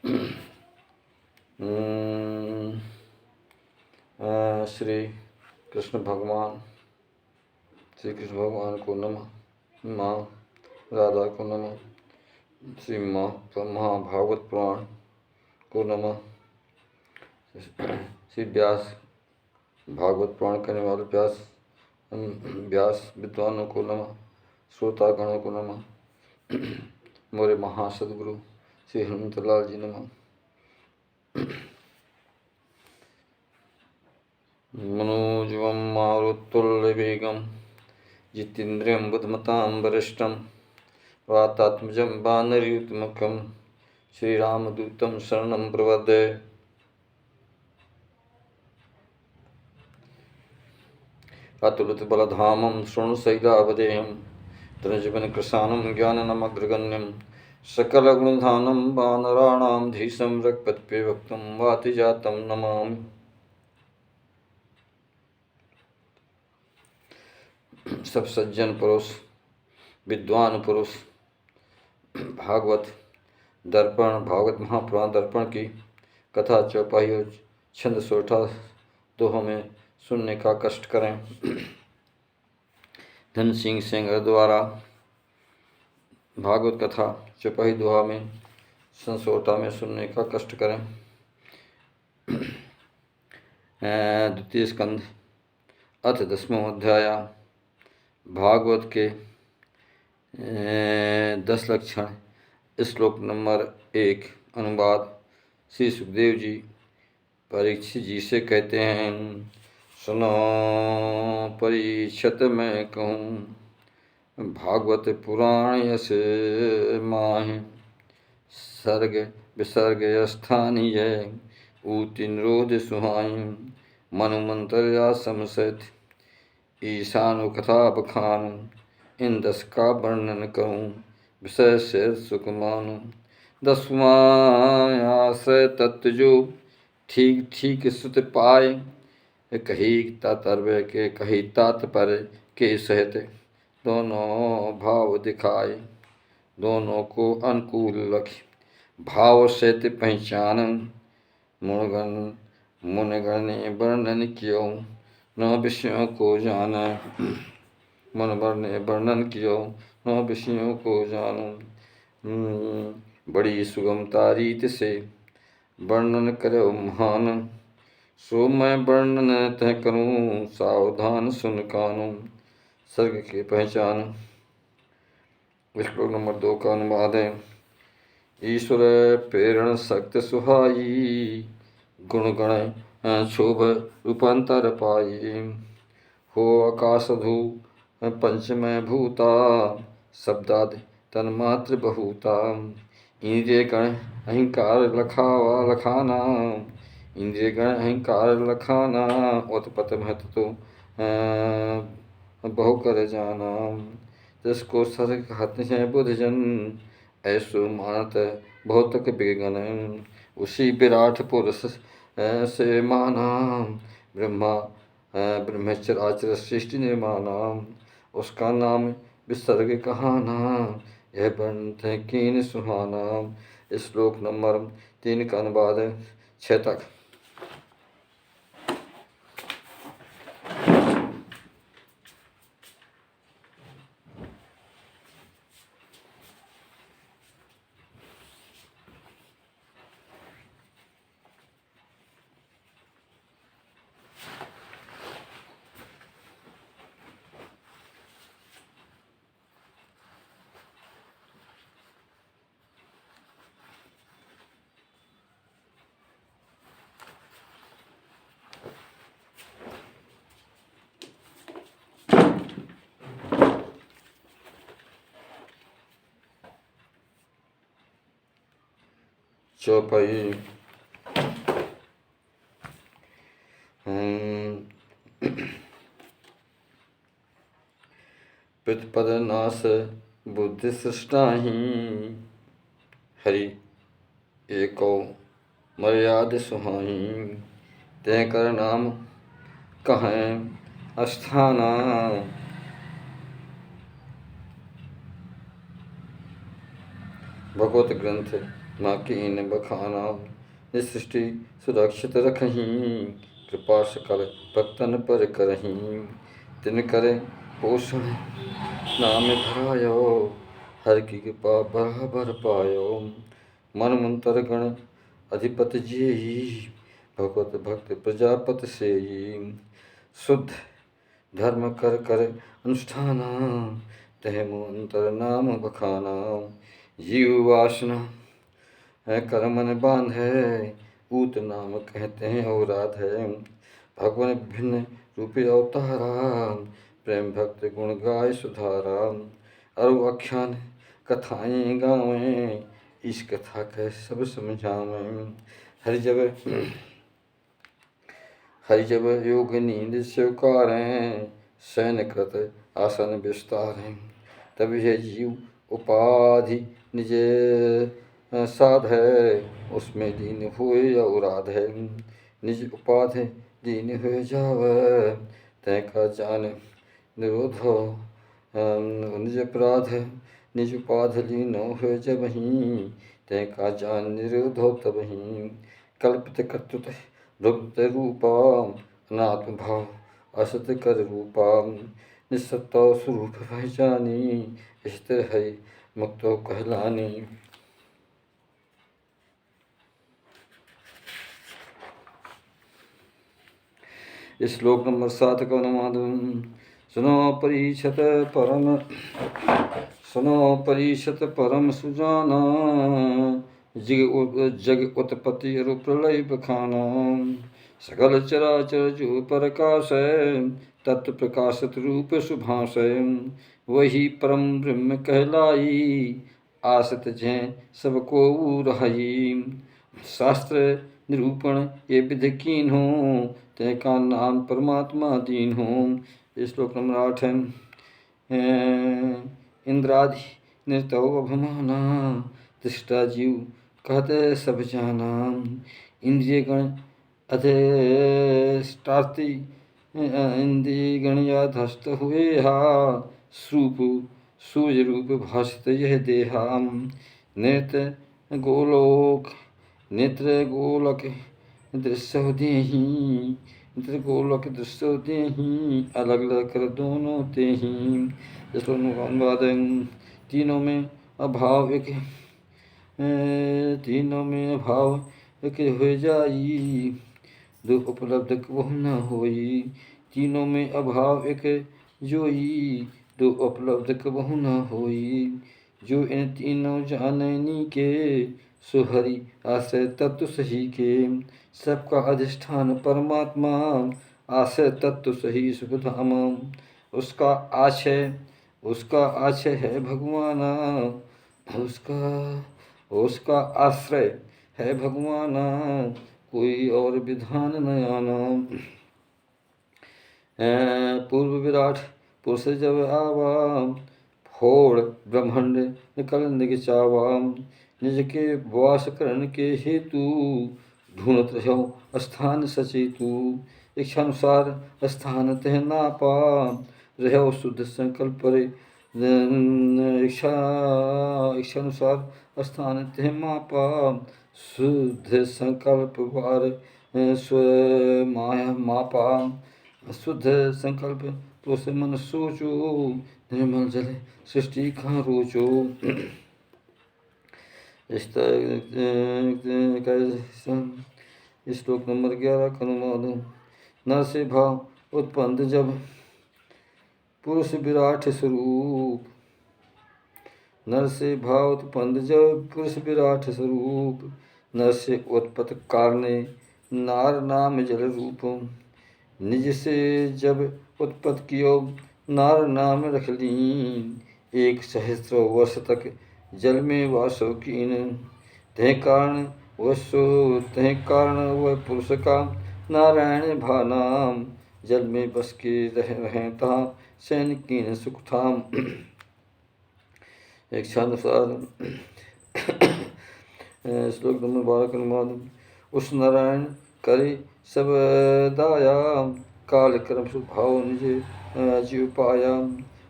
श्री कृष्ण भगवान को नमः। माँ राधा को नमः। श्री महाभागवत पुराण को नमः। श्री व्यास भागवत पुराण करने वाले व्यास विद्वानों को नमः। श्रोतागणों को नमः। मोरे महासद्गुरु श्री हनुमतलाल जी नमः। मनोजवं मारुतुल्यवेगं जितेन्द्रियं बुद्धिमतां वरिष्ठं वातात्मजं वानरयूथमुखं श्रीरामदूतं शरणं प्रपद्ये। अतुलितबलधामं शृणुशैलावदेहं तनुजवनकृशानं ज्ञाननमग्रगण्यं सकलगुणधानं वानराणां धीशं रघुपतिप्रियभक्तं वातिजातं नमामि। सब सज्जन पुरुष, विद्वान पुरुष भागवत महापुराण दर्पण की कथा चौपाई छंद सोठा दोहों में सुनने का कष्ट करें। धन सिंह सेंगर द्वारा भागवत कथा चौपाई दोहा में संसोटा में सुनने का कष्ट करें। द्वितीय स्कंध अथ 10वां अध्याय। भागवत के 10 लक्षण। श्लोक नंबर 1। अनुवाद। श्री सुखदेव जी परीक्षित जी से कहते हैं, सुनो परीक्षित मैं कहूँ भागवत पुराण यस माहि। सर्ग विसर्ग स्थानीय ऊति निरोध सुहाई। मनुमंत्र समसत ईशानु कथा बखान। इन 10 का वर्णन करूँ विषय से सुख मानूं। 10वां आश्रय तत्व जो ठीक ठीक सुत पाए। कही तात्पर्य के कही तात्पर्य के सहित दोनों भाव दिखाए। दोनों को अनुकूल रखी भाव सहित पहचान। मुनिगण ने वर्णन कियो न विषयों को जाना। मुनिवर ने वर्णन कियो न विषयों को जानूं। बड़ी सुगमता रीत से वर्णन करो महान। सो मैं वर्णन तह करूं सावधान सुन कानूं। सर्ग की पहचान। श्लोक नंबर 2 का अनुवाद है। ईश्वर प्रेरण शक्त सुहाई। गुण गण शोभ रूपांतर पाई। हो आकाशधू पंचमय भूता। शब्दादि तन्मात्र बहुता। इंद्रिय गण अहंकार लखाना। इंद्रिय गण अहंकार लखाना। उत्पत महत्व तो बहु कर जाना। जिसको सर्ग कहते हैं बुद्धजन ऐसो मानत बहुतक बेगन। उसी विराट पुरुष से माना ब्रह्मचर्य आचर सृष्टि निर्माना। उसका नाम विसर्ग कहाना। यह वर्णित है कीन सुहाना। श्लोक नंबर 3 का अनुवाद 6 तक। चौपाई। प्रतिपद नाश बुद्धि सृष्टाहि। हरि एको मर्याद सुहाई। तय कर नाम कहें अस्थाना। भगवत ग्रंथ माँ की इन बखाना, इस सृष्टि सुरक्षित रखहीं, कृपा सकल भक्तन पर करहीं, तिन करे पोषण नाम धरायो, हर की कृपा बराबर पायो, मन मंत्र गण अधिपति जी, भगवत भक्त प्रजापति सेई, शुद्ध धर्म कर कर अनुष्ठाना, तह मंत्र नाम बखाना, जीव वासना है कर्मन बांध है, ऊत नाम कहते हैं औरात है, भगवान भिन्न रूपी अवतारा, प्रेम भक्त गुण गाय सुधारा, अरु आख्यान कथाएं गावें, इस कथा कह सब समझावें, हरि जब योग नींद स्वीकारें, शयन कृत आसन विस्तारें, तब यह जीव उपाधि निज साध है, उसमें दीन हुए औराध है, निज उपाधि दीन हुए जावे, तय का जान निरोधो निज अपराध, निज उपाधि लीन हुए जब ही, तय का जान निरोधो तब ही, कल्पित कर्तुत भक्त रूपा, अनात्म भाव असत कर रूपा, निस्सत्ता स्वरूप पहचानी, स्थिर है मुक्तो कहलानी। श्लोक नंबर 7 का अनुवाद। सुनो परीक्षत परम सुजाना, जग उत्पत्ति और प्रलय बखाना, सकल चराचर जो प्रकाश है, तत्व प्रकाशित रूप सुभाष है, वही परम ब्रह्म कहलाई, आसित जय सबको रहाई, शास्त्र निरूपण ये विधि कीन हो, तय का नाम परमात्मा दीन हो। श्लोक नंबर 8 है। इंद्रादि नृतो अभिमाना, तिष्ठा जीव कहते सब जाना, इंद्रिय गण अधिष्ठाती, इंद्रिय गण याधस्त हुए हा, स्वरूप सूर्य रूप भाषित यह देहा, नेत्र गोलक दृश्य देही, नेत्र गोलक दृश्य देही, अलग अलग कर दोनों तेही। अनुवाद। तीनों में अभाव एक हो जाई, दो उपलब्ध कबहु न होई, तीनों में अभाव एक जोई, दो उपलब्ध कबहु न होई, जो इन तीनों जाननी के, सुहरि आश्रय तत्व सही के, सबका अधिष्ठान परमात्मा, आश्रय तत्व सही सुख धाम, उसका आश्रय है भगवाना, उसका आश्रय है भगवाना, कोई और विधान न आना। पूर्व विराट पुरुष जब आवा, फोड़ ब्रह्मांड निकल निगचावा, निज के वास करण के हेतु, ढूंढत रहो स्थान सचेतु, इच्छानुसार स्थान तह नापा, रहो शुद्ध संकल्प रे, इच्छानुसार स्थान तह मापा, शुद्ध संकल्प वार स्व माया मापा, शुद्ध संकल्प तो से मन सोचो, निर्मल जल सृष्टि कहाँ रोचो। श्लोक नंबर 11 का अनुवाद। नर से भाव उत्पन्न जब पुरुष विराट स्वरूप, नर से भाव उत्पन्न जब पुरुष विराट स्वरूप, नर से उत्पत्त कारणे नार नाम जल रूप, निज से जब उत्पत्त कियो नार नाम रख लीन, 1 सहस्र वर्ष तक जल में वासो कीन, तह कारण वह पुरुष का नारायण भा नाम, जल में बस के रहे तहाँ सैन कीन सुख थाम। इच्छानुसार। श्लोक नंबर 12 का अनुवाद। उस नारायण करे सब दाया, काल कर्म स्वभाव निज जीव पाया,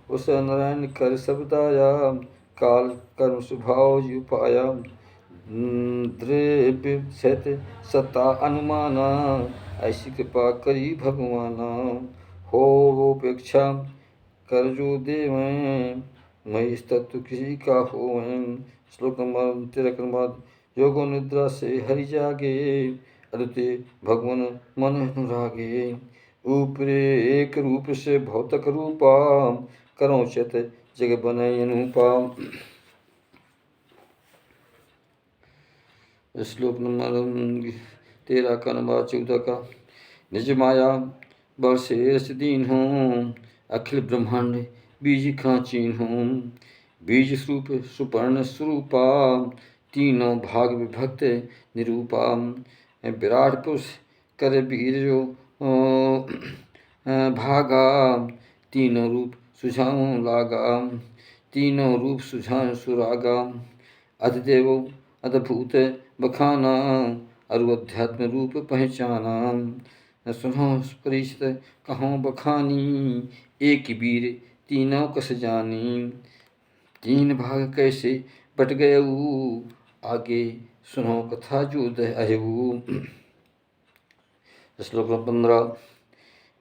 उस नारायण कर सब दाया, काल कर्म स्वभाव जीव पाया, द्रव्य सत्ता अनुमाना, ऐसी कृपा करी भगवाना। हो उपेक्षा कर जो देवें, मैं इस तत्व किसी का होवें। श्लोक नंबर 13 योगो निद्रा से हरि जागे, अद्वितीय भगवन मन अनुरागे। ऊपरे एक रूप से भौतक रूपा, करो चत जग बनय अनुपा। श्लोक नंबर 13 का नंबर 14 का। निज माया बल से रस दीन हूँ, अखिल ब्रह्मांड बीज खाचीन हूँ। बीज स्वरूप सुपर्ण स्वरूपा, तीनों भाग विभक्त निरूपा। विराट पुरुष कर वीर जो भागा, तीनों रूप सुझाऊं लागा। तीनों रूप सुझाऊं सुरागा, अधिदेव अद्भुत बखाना, अरु अध्यात्म रूप पहचाना। सुनो परिचित कहो बखानी, एक वीर तीनों कस जानी। तीन भाग कैसे बट गयऊ, आगे सुनो कथा जो दहु। श्लोक 15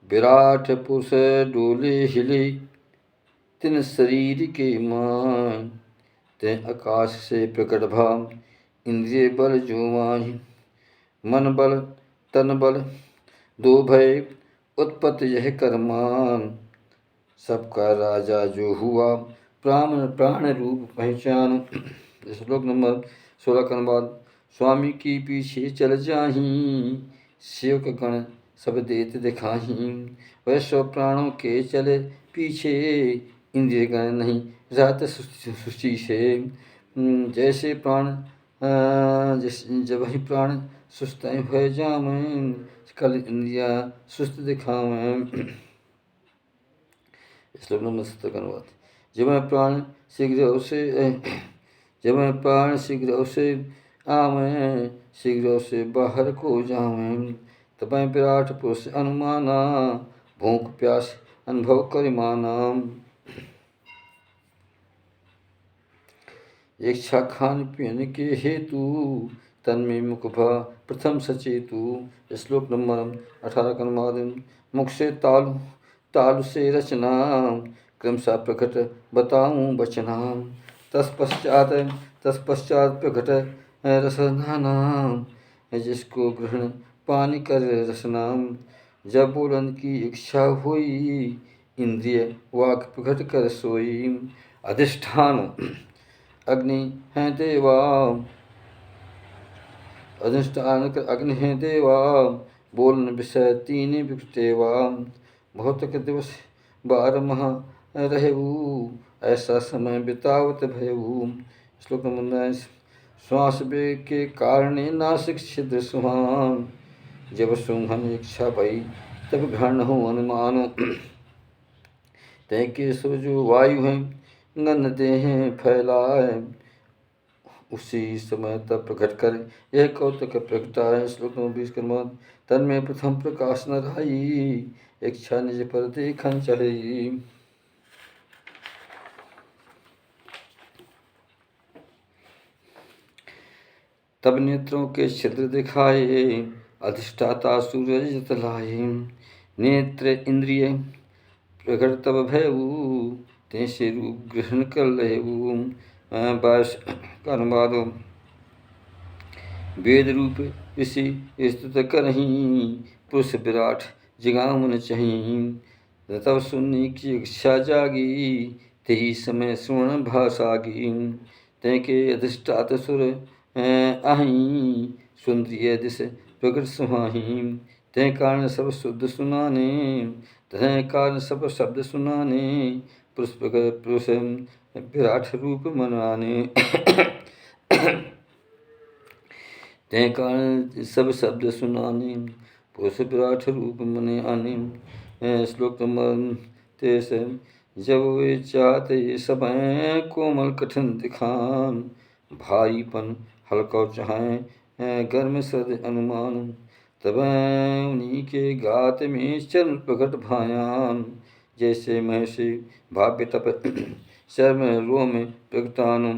विराट पुरुष डोले हिले, तिन शरीर के माय। ते आकाश से प्रकट भाव, इंद्रिय बल जो माहि। मन बल तन बल दो भय, उत्पत्ति यह कर्मान। सबका राजा जो हुआ, प्राण रूप पहचान। श्लोक नंबर 16 का अनुवाद। स्वामी की पीछे चल जाही, सेवक गण सब देत दिखाही। वह सौ प्राणों के चले पीछे, इंद्रिय गण नहीं रहत सुचि से। जैसे प्राण जब ही प्राण सुस्त भय जावें, कल इंद्रिया सुस्त दिखावें। श्लोक नंबर 17 का अनुवाद। जब मैं प्राण शीघ्र से आवें, शीघ्र से बाहर को जावें। तब विराट पुरुष अनुमाना, भूख प्यास अनुभव कर माना। इच्छा खान पीन के हेतु, तन में मुख भा प्रथम सचेतु। श्लोक नंबर 18 का अनुवाद। मुख से तालु से रचना, क्रमशः प्रकट बताऊं बचना। तत्पश्चात प्रकट रसनाना, जिसको ग्रहण पानी कर रसना। जब बोलन की इच्छा हुई, इंद्रिय वाक प्रकट कर सोई। अधिष्ठान अग्नि है देवा, अधिष्ठान अग्नि है देवा। बोलन विषय तीन विकृतेवा, भौतिक दिवस 12 माह रहेऊ, ऐसा समय बितावत भयऊ। श्लोक नंबर 19। श्वास वेग के कारण नासिक छिद्र सुहान, जब सुंघन इच्छा भई तब घृण हो अनुमान। तय के सो जो वायु है गंध देह फैलाए, उसी समय तब प्रकट कर यह कौतुक प्रगटाए। श्लोक नंबर 20 के अनुवाद। तन में प्रथम प्रकाश न रही, इच्छा निज पर देखन चढ़ी। तब नेत्रों के छिद्र दिखाए, अधिष्ठाता सूरज जतलाए। नेत्र इंद्रिय प्रकट तब भयऊ, तैसे रूप ग्रहण कर लेऊ। 22 का अनुवाद। वेद रूप ऋषि स्तुत करही, पुरुष विराट जिगावन चही। तब सुनने की इच्छा जागी, तेही समय सुवर्ण भाषागी। तय के अधिष्ठात सुर आही, सुंदरिय दिश प्रकट सुहाही। तय कारण सब शुद्ध सुनाने, तय कारण सब शब्द सुनाने। पुरुष विराट रूप मनाने। तय कारण सब शब्द सुनाने, पुरुष विराट रूप मने आने। श्लोक नंबर 23। जब वे चाहते समय कोमल कठिन दिखान, भारीपन हल्का चाहें गर्म सर्द अनुमान। तब उन्हीं के गात में चरण प्रकट भायान, जैसे महर्षि भाव्य तप शर्म रोम प्रगटानु।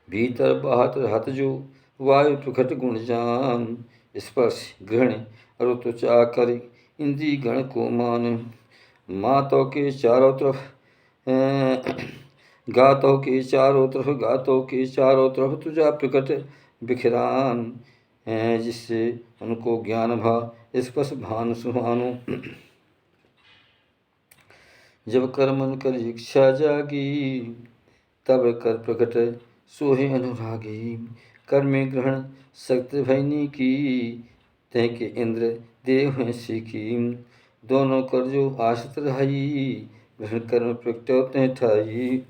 भीतर बाहर रहत जो वायु प्रकट गुण जान। स्पर्श ग्रहण और त्वचा कर इंद्री गण को मान। मातों के चारों तरफ गातों के चारों तरफ तुझा प्रकट बिखरान है, जिससे उनको ज्ञान भा स्पर्श भान सुहानो। जब कर्मन कर इच्छा जागी, तब कर प्रकट सोहे अनुरागी। कर्मे ग्रहण सत्य भैनी की, तह के इंद्र देव हैं सीखी। दोनों कर जो आश्रित रही, ग्रहण कर्म प्रगटो तह ठाई।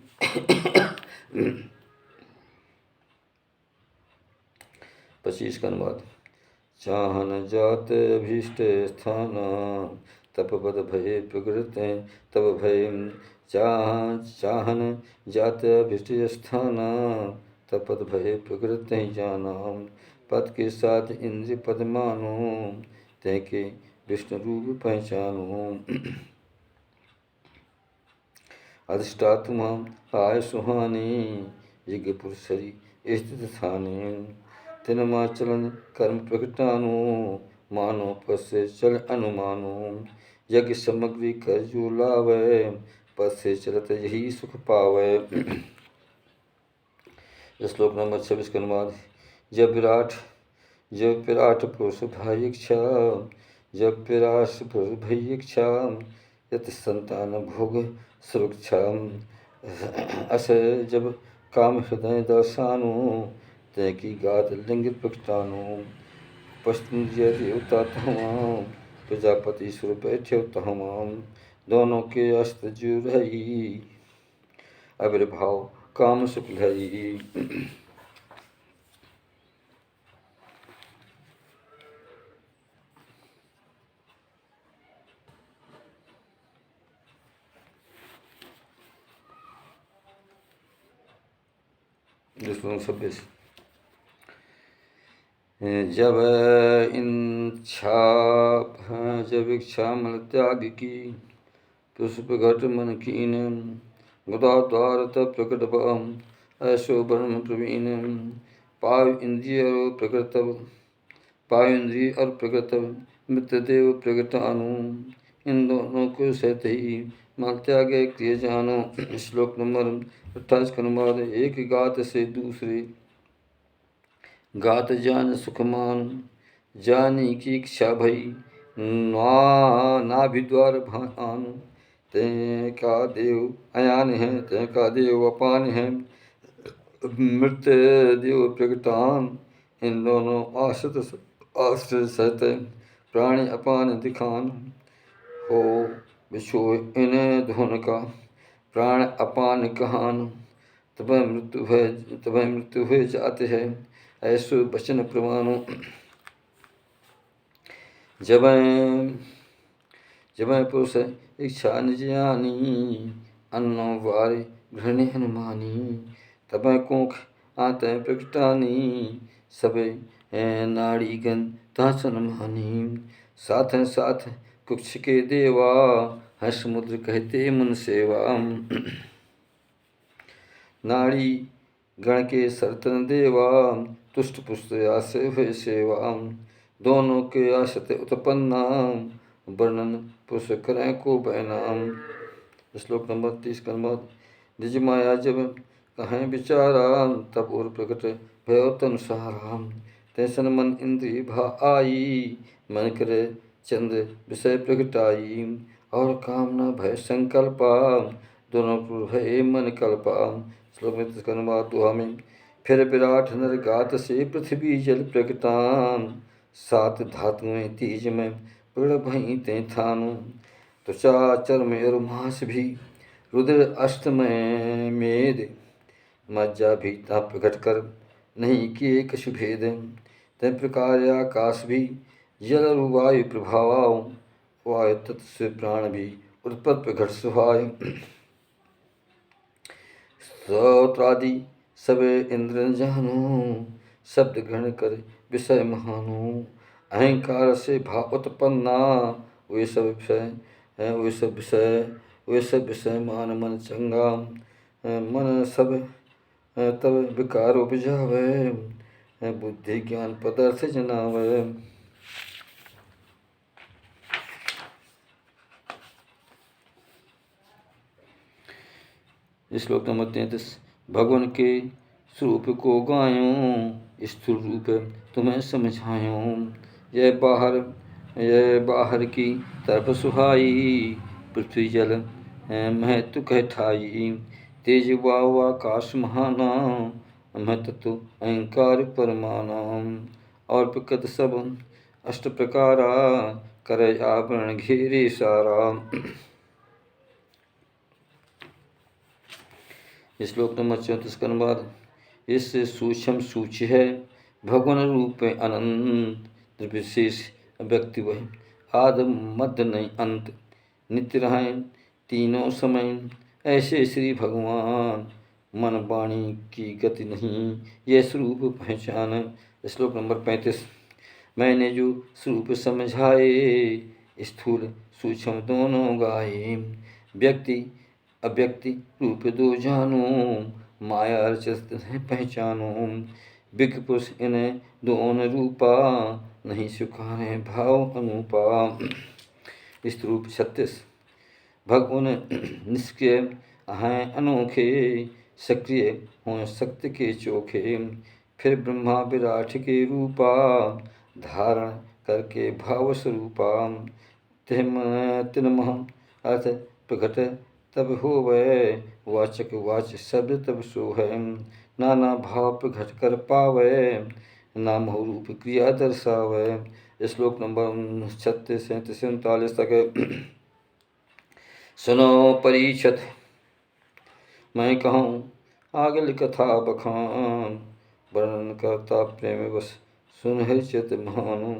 पच्चीस का अनुवाद। चाहन जात अभीष्ट स्थाना, तप पद भय प्रकृत तब भय। चाहन जात अभीष्ट स्थाना, तप पद भय प्रकृत जाना। पद के साथ इंद्र पद मानो, तय के विष्णु रूप पहचानो। अधिष्ठात्मा आय सुहानी, यज्ञ पुरुषरी स्थित स्थाने। तिनमा चलन कर्म प्रकटानो, मानो पद से चल अनुमानो। यज्ञ सामग्री कर जो लावे, पद से चलत यही सुख पावे। श्लोक नंबर 26 का अनुवाद। जब विराट पुरुष भाई इच्छा, जब विराट पुरुष भई इच्छा। यत संतान भोग सुरक्षा, अस जब काम हृदय दर्शानो। तय की गात लिंग प्रगटानो। पश्चिम देवता तहमाम, प्रजापति सुर बैठे तहमाम। दोनों के अस्त्र जो रही, आविर्भाव काम सुख लई। जब इच्छा मल त्याग की, पुष्प घट मन कीन। गुदा द्वार तब प्रकट बम, ऐसो ब्रह्म प्रवीण। पायु इंद्रिय और प्रकृतव मृतदेव प्रगटानु। इन दोनों को सहित ही मल त्याग क्रिय जानो। श्लोक नंबर 28 का अनुवाद। एक गात से दूसरे गात जान सुखमान, जानी की इच्छा भई नाभिद्वार भान। तय का देव अयान है, तय का देव अपान है, मृत देव प्रगटान। इन दोनों आश्रित सहित प्राणी अपान दिखान। हो विछो इन धुन का प्राण अपान कहान। तब मृत्यु हुए जाते हैं, ऐसो वचन प्रमाणो। जब पुरुष इच्छा निज जानी, अन्नो वारे घृणे अनुमानी। तब कोख आते प्रगटानी, सबे नाड़ी गन तासन मानी। साथ कुक्ष के देवा, है समुद्र कहते मन सेवा। नाड़ी गण के सरतन देवा, तुष्ट पुष्ट आसे हुए सेवा। दोनों के आश्रित उत्पन्ना, वर्णन पुरुष करें को बैनाम। श्लोक नंबर 30 का अनुवाद। निज माया जब कहें विचारा, तब और प्रकट भयो तन सहारा। तैसन मन इंद्रिय भा आई, मन करे चंद्र विषय प्रगटाई। और कामना भय संकल्पा, दोनों भय मन कल्पा। श्लोक में इसका अनुवाद। दुआ में। फिर विराट नर गात से पृथ्वी जल प्रगटान। सात धातुएं तीज में प्रगट भई ते थानु। त्वचा चर्म और मांस भी, रुद्र अष्ट में मेद। मज्जा भी ता प्रकट कर, नहीं किए कछु भेद। तय प्रकार आकाश भी, जल और वायु प्रभाव। वायु तत्व से प्राण भी उत्पत्ति प्रकट सुहाय। श्रोत्रादि सब इंद्र जानो, शब्द ग्रहण कर विषय महानो। अहंकार से भाव उत्पन्ना, वे सब विषय मान मन चंगा। मन सब तब विकार उपजावे, बुद्धि ज्ञान पदार्थ जनावे। श्लोक नंबर 33। भगवान के स्वरूप को गायूं, स्थूल रूप तुम्हें समझायूं। यह बाहर की तरफ सुहाई, पृथ्वी जल महत्व कहठाई। तेज वायु आकाश महाना, महत्व तो अहंकार परमाना। और प्रकृत सब अष्ट प्रकारा, करे आवरण घेरे सारा। श्लोक नंबर 34 के अनुवाद। इससे सूक्ष्म सूची है भगवान रूप अनंत, विशेष व्यक्ति वह आदि मध्य नहीं अंत। नित्य रहें तीनों समय, ऐसे श्री भगवान। मन वाणी की गति नहीं, यह स्वरूप पहचान। श्लोक नंबर 35। मैंने जो स्वरूप समझाए, स्थूल सूक्ष्म दोनों गाए। व्यक्ति अव्यक्ति रूप दो जानो, माया रचित पहचानो। विज्ञ पुरुष इन्हें दोनों रूपा, नहीं स्वीकारे भाव अनुपा। स्तरूप 36। भगवान निष्क्रिय हैं अनोखे, सक्रिय हों शक्ति के चोखे। फिर ब्रह्मा विराट के रूपा, धारण करके भाव स्वरूपा। तिनमह अर्थ प्रकट तब होवै, वाचक वाच शब्द तब सो है। नाना भाव प्रकट कर पावै, नाम हो रूप क्रिया दर्शावै। श्लोक नंबर 36 से 39 तक। सुनो परीक्षित, मैं कहूँ आगे कथा बखान। वर्णन करता प्रेम बस सुन हर्षित महानु।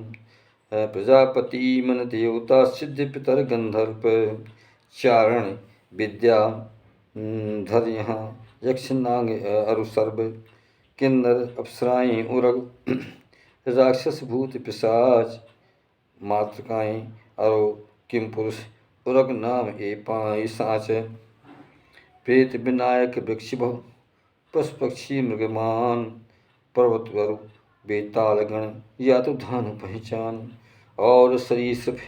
प्रजापति मन देवता सिद्ध पितर गंधर्प, चारण विद्या धर यहाँ यक्ष नाग अरु सर्व। किन्नर अप्सराएं उरग, राक्षस भूत पिशाच। मातृकाएं अरो किम पुरुष, उरग नाम ए पाई साँच। प्रेत विनायक वृक्ष बहु, पशु पक्षी मृगमान। पर्वत वरु बेताल गण, या तो धानु पहचान। और सरीसृप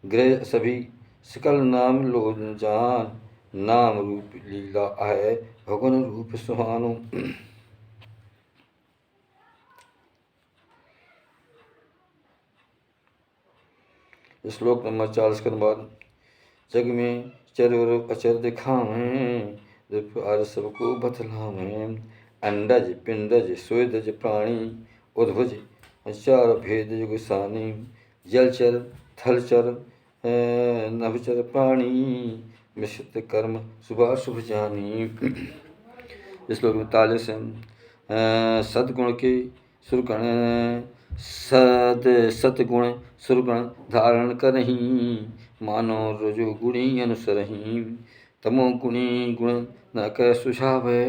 ग्रह सभी, सकल नाम लो जान। नाम रूप लीला है, भगवान रूप सुहानु। श्लोक नंबर 40 के बाद। जग में चर और अचर दिखावें, आर सबको बतलावें। अंडज पिंडज स्वेदज प्राणी, उद्भुज चार भेद युग सानी। जलचर थलचर नभचर प्राणी, मिश्रित कर्म शुभाशुभ जानी। श्लोक 45। सद्गुण के सुरगण, सतगुण सुरगण धारण करहीं। मानो रजो गुणी अनुसरहीं। तमो गुणी गुण न कह सुझावे,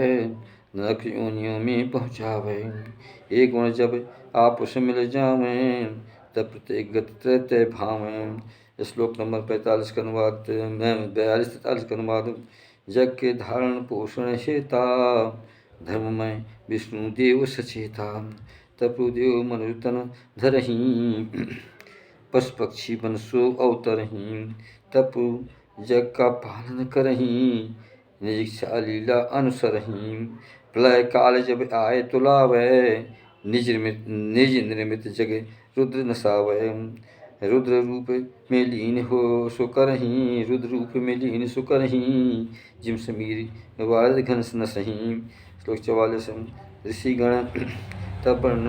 नरक योनियों में पहुँचावे। एक गुण जब आपस मिल जावें, तब प्रत्येक गति त्रैते भावें। श्लोक नंबर 45 का अनुवाद 42-43 का अनुवाद। जग के धारण पोषण हेता, धर्म में विष्णु देव सचेता। तपोदेव मनुष्य तन धरहीं, पशु पक्षी बन सो अवतरहीं। तपु जग का पालन करहीं, निज इच्छा लीला अनुसरहीं। प्रलय काल जब आए तुलावै, निज निर्मित जग रुद्र नसावै। रुद्र रूप में लीन हो सो करहीं, रुद्र रूप में लीन सो करहीं। जिम समीर वारद घन नसहीं। श्लोक 44। ऋषिगण तब वर्ण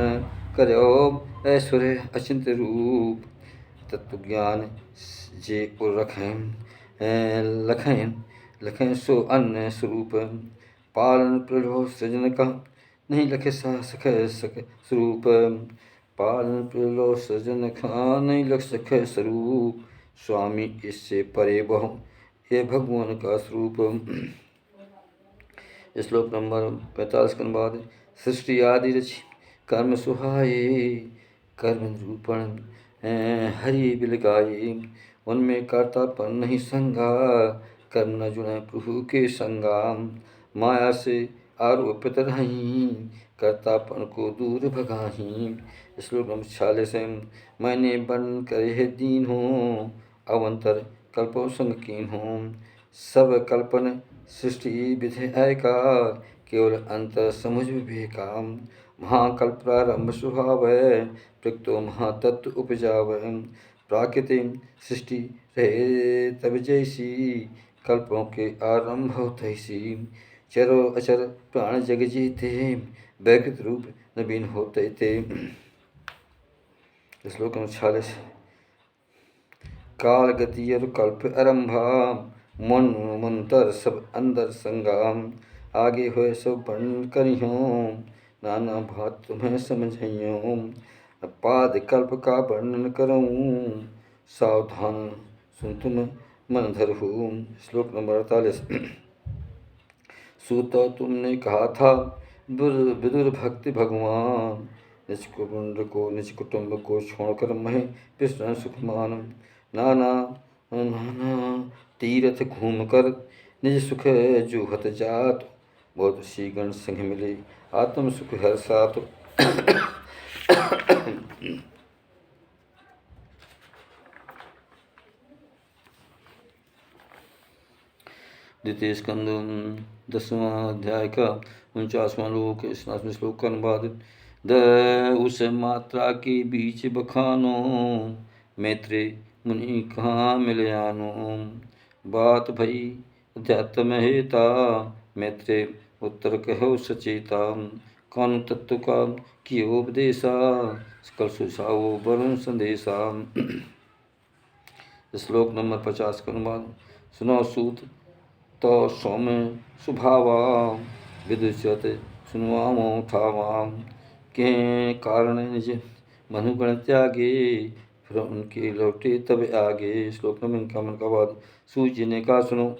करो ऐश्वर्य अचिंत्य रूप। तत्व ज्ञान जे उर लखें सो अन्य स्वरूप। पालन प्रलोभ सृजन का, नहीं लखे सख स्वरूप। पालन प्रलोभ सृजन का, नहीं लख सख स्वरूप। स्वामी इससे परे बहु, ये भगवान का स्वरूप। श्लोक नंबर 45 के बाद। सृष्टि आदि रचि कर्म सुहाए, कर्म निरूपण हरि बिल गाये। उनमें कर्तापन नहीं संगा, कर्म न जुड़े प्रभु के संगा। माया से आरोपित रहीं, कर्तापन को दूर भगाहीं। श्लोक नंबर 46 है। मैंने बन कर यह दीन हूँ, अवंतर कल्पों संग कीन हूँ। सब कल्पन सृष्टि विधि का, केवल अंतर समुझ विवेका। महाकल्प प्रारंभ स्वभाव है, प्रकृतो महातत्व उपजाव। प्राकृति सृष्टि रहे तब जैसी, कल्पों के आरंभ तैसी। चरो अचर प्राण जग जीते, वैकृत रूप नवीन होते थे। श्लोक 46। काल गति और कल्प आरंभा, मन मंतर सब अंदर संगाम। आगे हुए सब वर्णन करियों, नाना बात तुम्हें समझियों। पाद कल्प का वर्णन करूँ, सावधान सुन तुम मन धरहु। श्लोक नंबर 48। सूत तुमने कहा था विदुर भक्ति भगवान, निज कुटुंब को छोड़कर मैं विष्णु सुखमान। नाना नाना तीर्थ घूम कर निज सुख जूहत जात, बहुत सी गण संग मिले आत्म सुख हर साथ। द्वितीय स्कंद 10वां अध्याय का 49वां श्लोक 49वें श्लोक का अनुवाद। द उस मात्रा के बीच बखानो, मैत्रे मुनि कहाँ मिल आनो। बात भई अध्यात्म हेता, मैत्रे उत्तर कहो सचेता। कान तत्व का कियो उपदेशा, सकल सुझावो वरुण संदेशा। श्लोक नंबर 50 का अनुवाद। सुनो सूत तो सौम्य स्वभावा, विदुषत सुनवामो ठावाम। के कारण निज मनुगण त्यागे, फिर उनके लौटे तब आगे। श्लोक नंबर 51 का बाद। सूत जी ने कहा, सुनो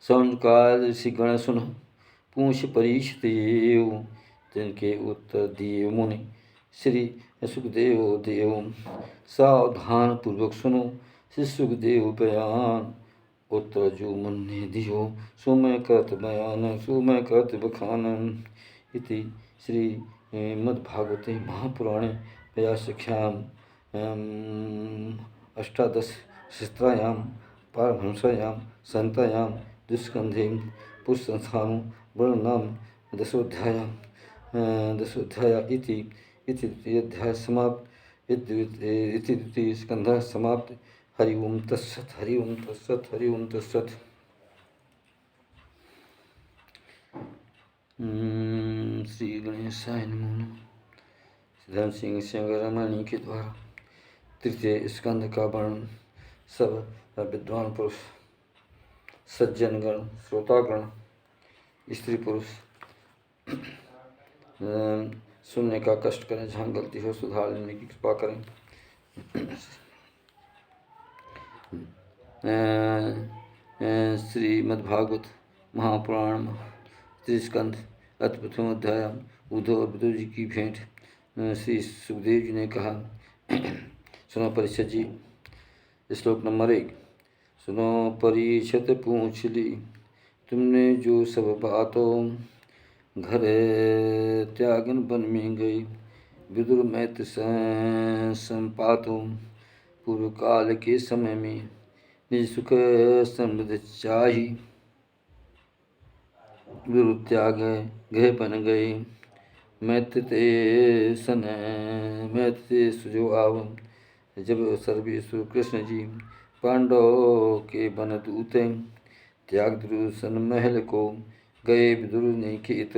सौनका ऋषि गण सुनो, पूछ परीक्षित देव। तिनके उत्तर दिए मुनि श्री सुखदेव देव। सावधान पूर्वक सुनो श्री सुखदेव बयान, उत्तर जो मन ने दियो सो मैं कहत बयान, सो मैं कहत बखान। इति श्री मद्भागवते महापुराणे व्यासख्याम अष्टादश शस्त्रायां पारमहंस्यां संहितायां दुष्स्कन्धे पुरुषसंस्थानं वर्णनं दशोऽध्याया इति द्वितीयोऽध्याय समाप्त। इति द्वितीय स्कन्धः समाप्त। हरि ओम तत्सत्, हरि ओम तत्सत्, हरि ओम तत्सत्। श्री गणेशाय नमः। धर्म सिंह संगरमणि के द्वारा तृतीय स्कंध का वर्णन सब विद्वान पुरुष, सज्जनगण, श्रोतागण, स्त्री पुरुष सुनने का कष्ट करें, जहाँ गलती हो सुधार लेने की कृपा करें। श्रीमद्भागवत महापुराण त्रिस्कंध अथ प्रथम अध्याय। उद्धव और विदुर जी की भेंट। श्री सुखदेव जी ने कहा, सुनो परीक्षित जी। श्लोक नंबर 1। सुनो परीक्षित पूछ ली, तुमने जो सब बातों, घर त्यागन वन में गई, विदुर मैत्र संपातों। पूर्व काल के समय में निज सुख समृद्ध चाही, विदुर त्याग गृह बन गए। मैत्र ते सुजो आव, जब सर्वेश्वर कृष्ण जी पांडव के वन दूते, त्याग दुर्सन महल को गए विदुर ने खेत।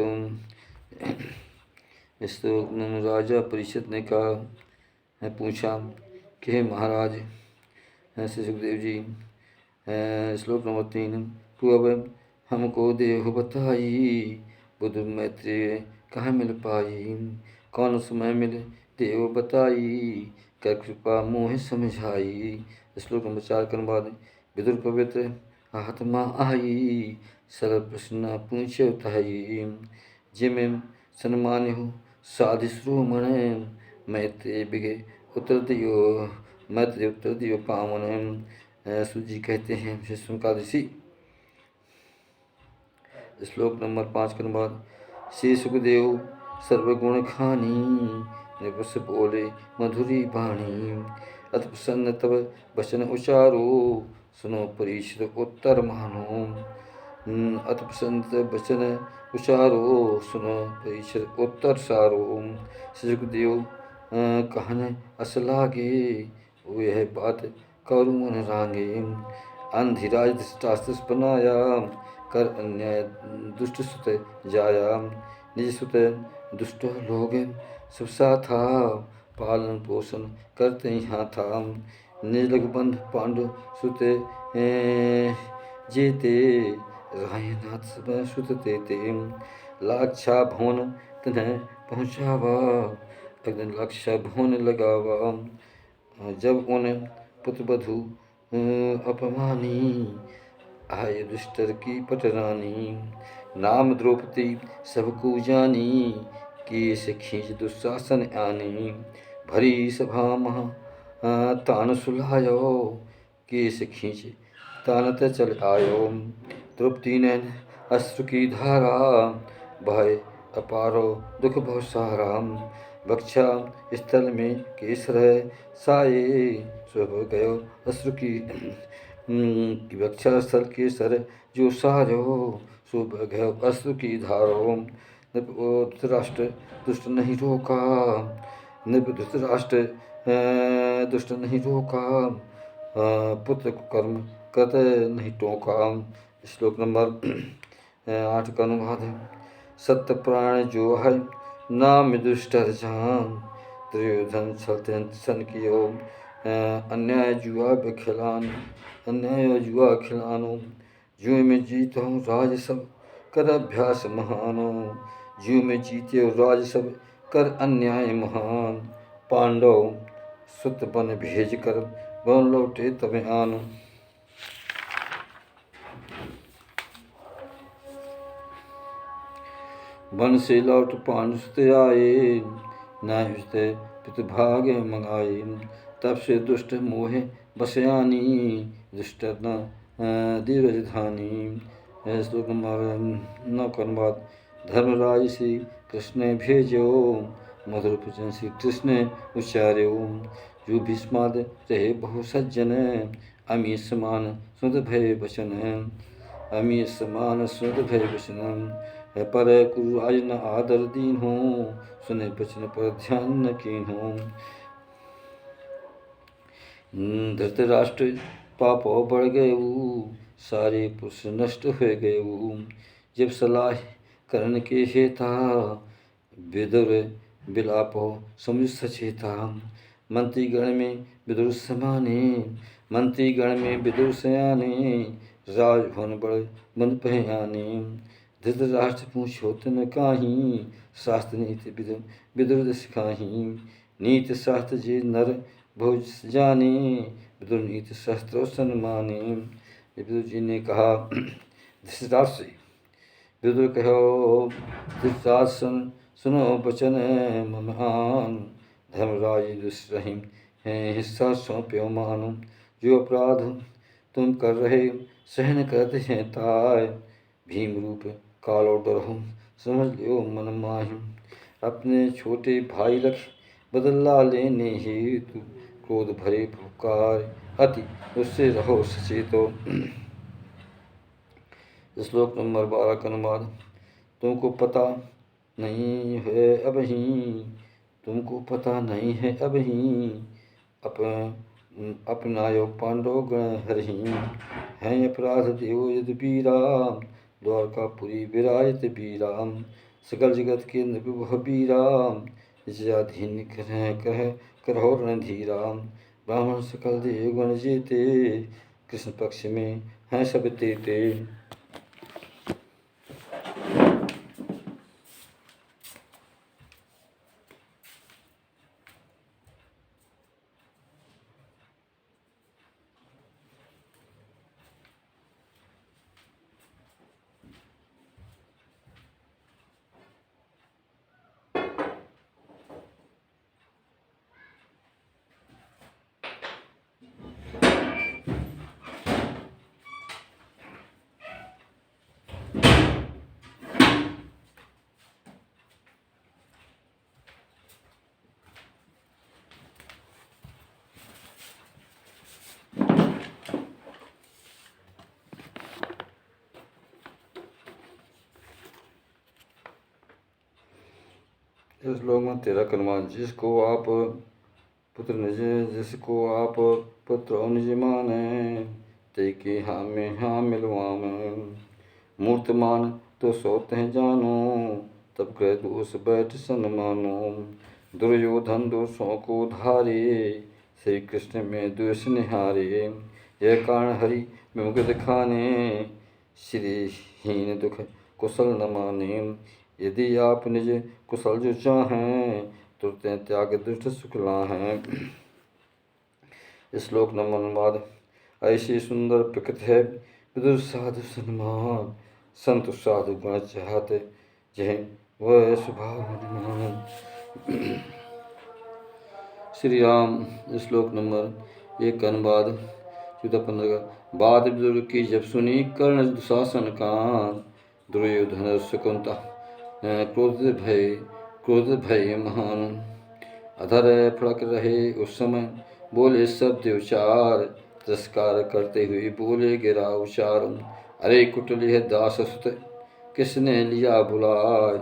इस राजा परीक्षित ने कहा, पूछा कि हे महाराज श्री सुखदेव जी। श्लोक नंबर 3। तू अब हमको देह बताई, बुद्ध मैत्रेय कहाँ मिल पाई। कौन समय मिले देव बताई, कर कृपा मोह समझाई। श्लोक नंबर 4 के अनुवाद। विदुर पवित्र आत्मा आई, सरल प्रश्न पूछे उठाई। जिमें सन्मान हो साधु श्रोमण, मैत्रेय बिगे उत्तर दियो पावन। सूत जी कहते हैं, श्री सनकादिक ऋषि श्लोक नंबर 5 के अनुवाद। श्री सुखदेव सर्वगुण खानी, नृपस बोले मधुरी बाणी। अत प्रसन्न तब वचन उचारो, सुनो परीक्षित उत्तर मानो। अत प्रसन्न तब वचन उचारो, सुनो परीक्षित उत्तर सारो। श्री सुखदेव कहन अस लागे, वह बात करू मन रांगे। अंधिराज धृतराष्ट्र बनाया, कर अन्याय दुष्ट सुत जाया। निज सुत दुष्ट लोग सब साथा, पालन पोषण करते यहाँ था। निज लग बंध पांडु सुत जेते, रायनाथ सब सुत तेते। लाक्षा भवन तन्ह पहुँचावा, अग्नि लाक्षा भवन लगावा। जब उन पुत्रवधु अपमानी, आय दुष्टर की पटरानी। नाम द्रौपदी सबको जानी, केस खींच दुशासन आनी। भरी सभा महा तान सुलायो, केस खींच तानत चल आयो। द्रौपदी ने अश्रु की धारा, भय अपारो दुख बहुत सारा। वक्षा स्थल में केसर साये, सब गयो अश्रु की वक्षा स्थल केसर जो सारो, सब गयो अश्रु की धारो। धृतराष्ट्र दुष्ट नहीं रोका, धृतराष्ट्र दुष्ट नहीं रोका। पुत्र को कर्म करत नहीं टोका। श्लोक नंबर 8 का अनुवाद। सत्य प्राण जो है नाम दुष्टर जान, दुर्योधन छल सन कियो। अन्याय जुआ खिलान, अन्याय जुआ खिलानो। जुए में जीतो राज सब कर अभ्यास महानो। जुए में जीते राज सब कर अन्याय महान। पांडव सुत बन भेज कर, वन लौटे तब आन। वन से लौट पांडु सुत आए, न्याय हुते पितृभाग मंगाए। तब से दुष्ट मोहे बसयानी, दुष्ट न धीरज धानी। श्लोक नंबर 9 का अनुवाद। धर्मराज श्री कृष्ण भेजो, मधुर वचन श्री कृष्ण उच्चार्यो। जो भीष्माद रहे बहु सज्जन, अमी समान सुध भय वचन। अमी समान सुध भय वचन। पर कुरुराज न आदर दीन हो, सुने वचन पर ध्यान न कीन हो। धृतराष्ट्र पापो बढ़ गए, सारे पुरुष नष्ट हो गए। जब सलाह करण के हेता, विदुर विलापो समुझ सचेता। मंत्री गण में विदुर समाने, मंत्री गण में विदुर सयाने। राजभवन बड़ बंद पहयाने। धृतराष्ट्र पूछो तुम काही, शास्त्र नीति विदुर सिखाही। नीति शास्त्र जे नर भोज जाने, विदुर नीति शास्त्रों सन्माने। विदुर जी ने कहा धृतराष्ट्र से, विदुर कहो धृतराष्ट्र सुनो वचन ममान। धर्मराज दुष्रही हिस्सा सौंप्यो मानो। जो अपराध तुम कर रहे सहन करते हैं ताय। भीम रूप कालो डरहु समझ लियो मन माहि। अपने छोटे भाई लख बदला लेने हेतु, क्रोध भरे पुकार अति उससे रहो सचेतो। श्लोक नंबर 12 का अनुवाद। तुमको पता नहीं है अबही, तुमको पता नहीं है अबही। अपनायो पांडव गण हरहि। हैं अपराध देव यदुवीरा, द्वारकापुरी विराजत वीरा। सकल जगत के नृप वीरा, निजाधीन करहो रणधीरा। ब्राह्मण सकल देव गण जेते, कृष्ण पक्ष में हैं सब तेते। इस श्लोक में 13 कलमान। जिसको आप पुत्र निज, जिसको आप पुत्र निज माने, ते की हाँ में हाँ मिलवाम। मूर्तमान तो सोते जानो, तब कह दोष बैठ सन्मानो। दुर्योधन दोषों को धारे, श्री कृष्ण में द्वेष निहारे। यह कारण हरि मुख दिखाने, श्रीहीन दुख कुशल न माने। यदि आप निज कुशल जो चाहें, तुरते त्याग दुष्ट सुख लाहें। श्लोक नंबर अनुवाद। ऐसी सुंदर प्रकृति है विदुर साधु सन्मान, संत साधु गुण चाहते जय वह स्वभाव हनुमान। श्री राम। श्लोक नंबर 1 का अनुवाद। 14-15 का। बात विदुर की जब सुनी कर्ण दुशासन कान, दुर्योधन शकुंता क्रोध भय महान। अधर फड़क रहे उस समय, बोले शब्द उचार, तिरस्कार करते हुए बोले गिरा उचार। अरे कुटिल है दास सुत, किसने लिया बुलाय।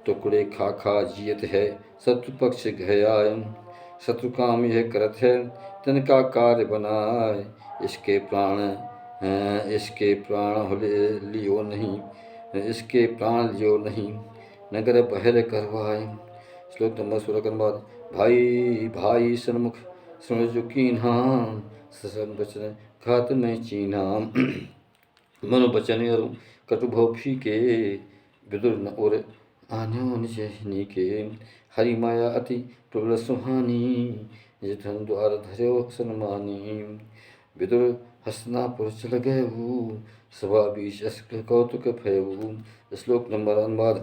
टुकड़े खा खा जियत है, शत्रु पक्ष गयाय। शत्रु काम यह करत है, तिनका कार्य बनाए। इसके प्राण लियो नहीं, इसके प्राण लियो नहीं, नगर बहर करवाए। श्लोक नंबर 16 के बाद। भाई भाई सन्मुख सुन जो कीन्हा, ससम बचन घात में चीन्हा। मनो बचन और कटु भव फीके, विदुर न और आन्यो निजहि के। हरि माया अति प्रबल सुहानी, जिधन द्वार धर्यो सन्मानी। विदुर हस्तिनापुर चल गयऊ, सभा बीच अस कौतुक भयऊ। श्लोक नंबर अनुवाद।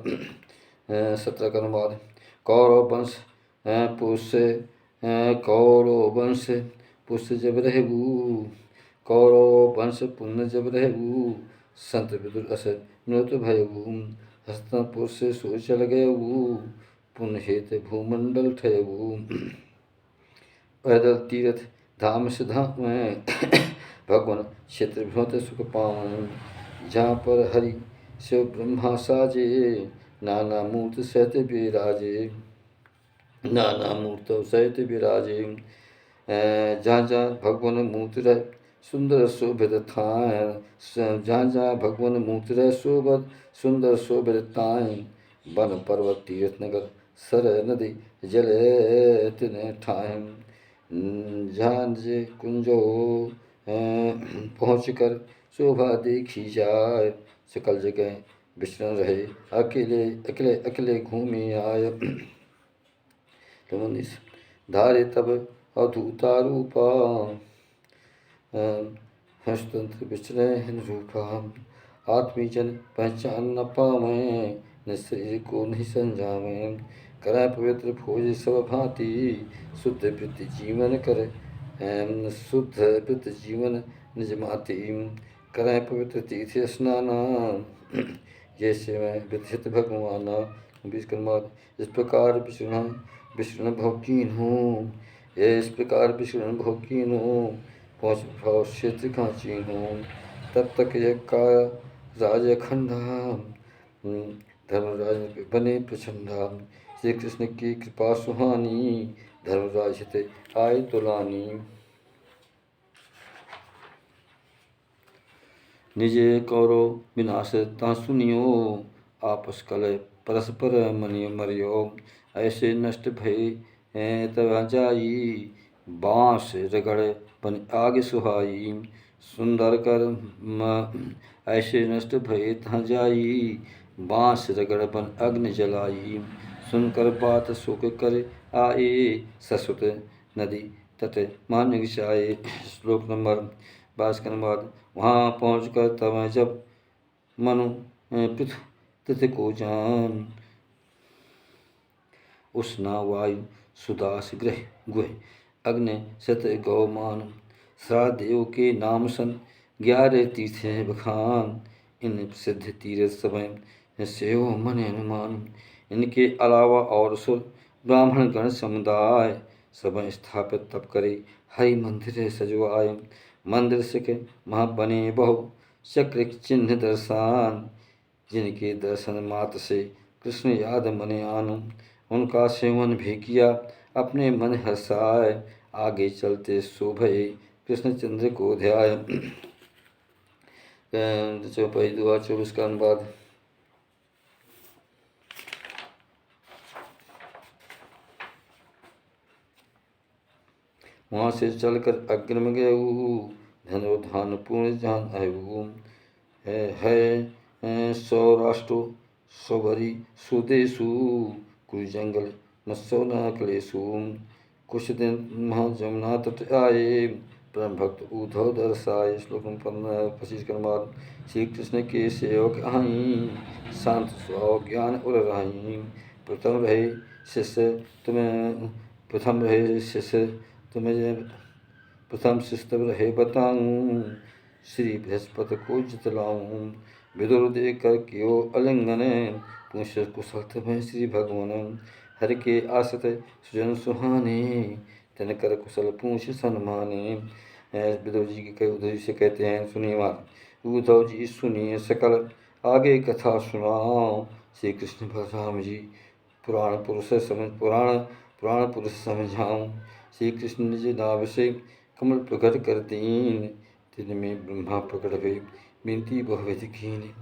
17 का अनुवाद। कौरव वंश पुष्य जब रहबू, कौरव वंश पुण्य जब रहबू। संत विदुर अस मृत भयबू, हस्तिनापुर से सो चल गयबू। पुण्य हेत भूमंडल ठयबू। पैदल तीर्थ धाम से धाम में, भगवान क्षेत्र भ्योत सुख पावन। जहाँ पर हरि शिव ब्रह्मा साजे, नाना मूर्त सहित विराजे। नाना मूर्त सहित विराजे। जहाँ जहाँ भगवान मूर्ति रह सुंदर शोभित थाय। जहाँ जहाँ भगवान मूर्ति रह सुंदर शोभित थाय। वन पर्वत तीर्थ नगर सर नदी जल तिन ठाय। जहाँ जे कुंजो पहुँच कर शोभा देखी जाय। सकल जगह विचरण रहे, अकेले घूमे आय। धारे तब अवधूता रूपा, हंसतंत्र विचरे रूपा। आत्मीजन पहचान न पावे, न शरीर को नहीं संजावे। करे पवित्र भोज सब भांति, शुद्ध वृत्ति जीवन करे शुद्ध वृत्ति जीवन निज माति। करे पवित्र तीर्थ स्नाना, जैसे मैं विधित भगवाना। 20 के बाद। इस प्रकार विष्णु भवकीन हूँ, इस प्रकार विष्णु भवकीन हूँ। पहुँच भाव क्षेत्र का चीन हूँ। तब तक यह का राज खंडा, धर्मराज बने प्रचंडा। श्री कृष्ण की कृपा सुहानी, धर्मराज हिते आय तुलानी। निजे कौरव विनाश ता सुनियो, आपस कलह परस्पर मनिय मरियो। ऐसे नष्ट भय तब जाई, बाँस रगड़ बन आग सुहाई। सुंदर कर ऐसे नष्ट भय तहाँ जाई, बाँस रगड़ बन अग्नि जलाई। सुनकर बात शोक कर आए, ससुत नदी तट मान गिचाए। श्लोक नंबर 22 के अनुवाद। वहाँ पहुँच कर तब जब मनु पृथ्वी को जान, उष्णा वायु सुदास ग्रह गुह अग्नि सत गौमान। श्रादेव के नाम सन 11 तीर्थ बखान। इन प्रसिद्ध तीर्थ समय सेव मन अनुमान। इनके अलावा और सुर ब्राह्मण गण समुदाय, सब स्थापित तब करे हरि मंदिर सजवाए। मंदिर सिख वहाँ बने बहु चक्र चिन्ह दर्शान, जिनके दर्शन मात्र से कृष्ण याद मने आनु। उनका सेवन भी किया, अपने मन हर्षाए, आगे चलते सो भये, कृष्णचंद्र को ध्याय। चौपाई दुआ 24 का अनुवाद। वहाँ से चलकर अग्र गए, धनुर्धान पूर्ण जान आयु। है सौराष्ट्र सौभरी सुदेशु, कुरुजंगल मत्सो न क्लेशु। कुछ दिन वहाँ जमुना तट आए, परम भक्त उद्धव दर्शाए। श्लोक 25 के अनुवाद। श्री कृष्ण के सेवक आई, शांत स्वभाव ज्ञान उर रही। प्रथम रहे शिष्य तुम्हें प्रथम शिष्य तब रहे बताऊं, श्री बृहस्पति को जितलाऊं। विदुर देकर क्यों अलिंगन, पूछ कुशल तुम्हें श्री भगवान। हर के आसत सुजन सुहाने, तन कर कुशल पूछ सन्माने। विदुर जी के उद्धव जी से कहते हैं, सुनिए बात। उद्धव जी सुनिए सकल, आगे कथा सुनाओ। श्री कृष्ण बलराम जी पुराण पुरुष समझाऊं। श्री कृष्ण निज नाभ से कमल प्रकट कर दीन, दिन में ब्रह्मा प्रकट हुए, विनती बहुविध कीन।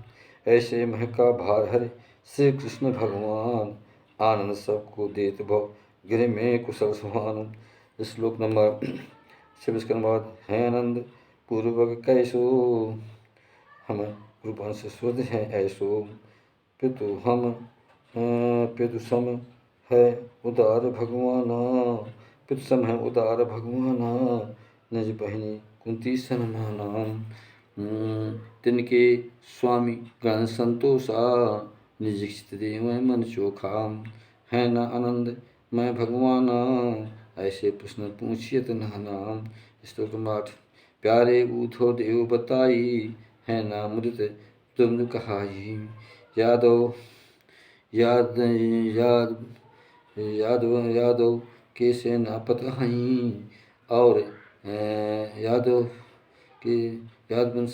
ऐसे महका भार हर श्री कृष्ण भगवान, आनंद सबको देत भव गिर में कुशल सुहान। श्लोक नंबर 26 के अनुवाद। है आनंद पूर्वक कैसो, हम गुरुवंश शुद्ध हैं ऐसो। पितु सम है उदार भगवाना, पितु सम है उदार भगवाना, निज बहिनी कुंती सन्माना। तिनके स्वामी गण संतोषा, निज चित देव मन चोखा। है न आनंद मैं भगवाना, ऐसे प्रश्न पूछियत नाना। श्लोक 8। प्यारे उद्धव देव बताई, है ना मुदित तुम कहाई। यादव के सेनापति हई, और यादवन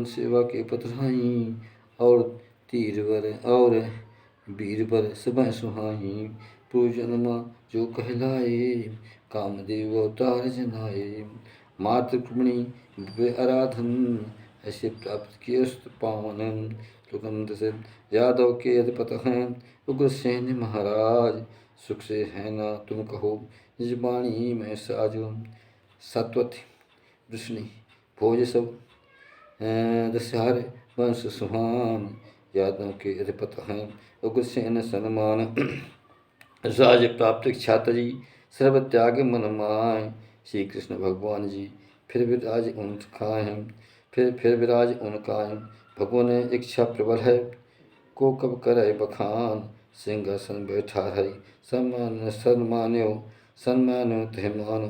सेवा के पत्र हई। और तीरवर और वीरवर सब सुहाई। पूजनमा जो कहलाए, कामदेव अवतार जनाए। मातृकृमणि वे आराधन, ऐसे प्राप्त किए पावन। यादव के अधिपति हैं उग्रसेन महाराज, सुख से है ना तुम कहो निज वाणी में साजो। सत्वति वृष्णि भोज सब दशहर वंश सुहान, यादव के अधिपति हैं उग्रसेन सन्मान। राज प्राप्त इच्छा तजी, सर्व त्याग मन माय। श्री कृष्ण भगवान जी फिर विराज उनका है। भगवान इच्छा प्रबल है, को कब करे बखान। सिंहासन बैठा है, सम्मान्यो तह मानो।